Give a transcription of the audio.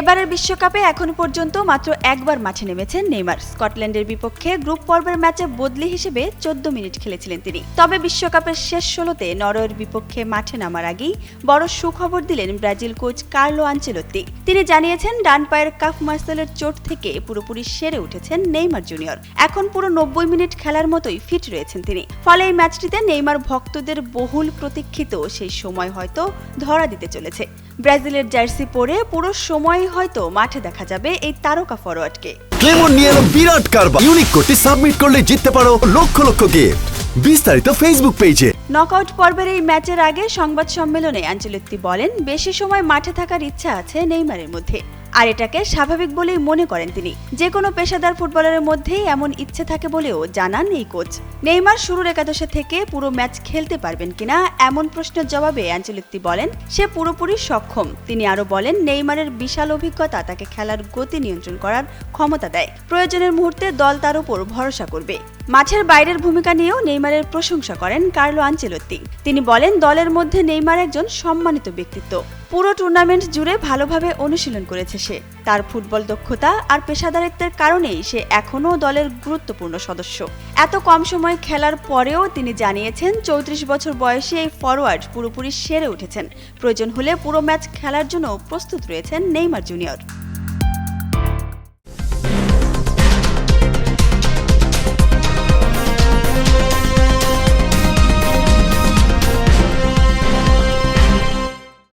এবারের বিশ্বকাপে এখন পর্যন্ত মাত্র একবার মাঠে নেমেছেন নেইমার। স্কটল্যান্ডের বিপক্ষে গ্রুপ পর্বের ম্যাচে বদলি হিসেবে 14 মিনিট খেলেছিলেন তিনি। তবে বিশ্বকাপের শেষ 16তে নরওয়ের বিপক্ষে মাঠে নামার আগেই বড় সুখবর দিলেন ব্রাজিল কোচ কার্লো আনচেলত্তি। তিনি জানিয়েছেন ডান পায়ের কাফ মাসলের চোট থেকে পুরোপুরি সেরে উঠেছেন নেইমার জুনিয়র। এখন পুরো 90 মিনিট খেলার মতোই ফিট রয়েছেন তিনি। ফলে এই ম্যাচটিতে নেইমার ভক্তদের বহুল প্রতীক্ষিত সেই সময় হয়তো ধরা দিতে চলেছে। ব্রাজিলের জার্সি পরে পুরো সময় হয়তো মাঠে দেখা যাবে এই তারকা ফরোয়ার্ডকে। ক্লেমন নিয়ে এলো বিরাট কারবার। ইউনিক কোডটি সাবমিট করলে জিততে পারো লক্ষ লক্ষ গিফট। বিস্তারিত ফেসবুক পেজে। নকআউট পর্বের এই ম্যাচের আগে সংবাদ সম্মেলনে আনচেলত্তি বলেন, বেশি সময় মাঠে থাকার ইচ্ছা আছে নেইমারের মধ্যে, আর এটাকে স্বাভাবিক বলেই মনে করেন তিনি। যে কোনো পেশাদার ফুটবলারের মধ্যেই এমন ইচ্ছে থাকে বলেও জানান এই কোচ। নেইমার শুরুর একাদশে থেকে পুরো ম্যাচ খেলতে পারবেন কিনা এমন প্রশ্নের জবাবে আনচেলত্তি বলেন সে পুরোপুরি সক্ষম। তিনি আরও বলেন, নেইমারের বিশাল অভিজ্ঞতা তাকে খেলার গতি নিয়ন্ত্রণ করার ক্ষমতা দেয়। প্রয়োজনের মুহূর্তে দল তার উপর ভরসা করবে। মাঠের বাইরের ভূমিকা নিয়েও নেইমারের প্রশংসা করেন কার্লো আনচেলত্তি। তিনি বলেন, দলের মধ্যে নেইমার একজন সম্মানিত ব্যক্তিত্ব। পুরো টুর্নামেন্ট জুড়ে ভালোভাবে অনুশীলন করেছে সে। তার ফুটবল দক্ষতা আর পেশাদারিত্বের কারণেই সে এখনও দলের গুরুত্বপূর্ণ সদস্য। এত কম সময় খেলার পরেও তিনি জানিয়েছেন 34 বছর বয়সী এই ফরোয়ার্ড পুরোপুরি সেরে উঠেছেন। প্রয়োজন হলে পুরো ম্যাচ খেলার জন্য প্রস্তুত রয়েছেন নেইমার জুনিয়র।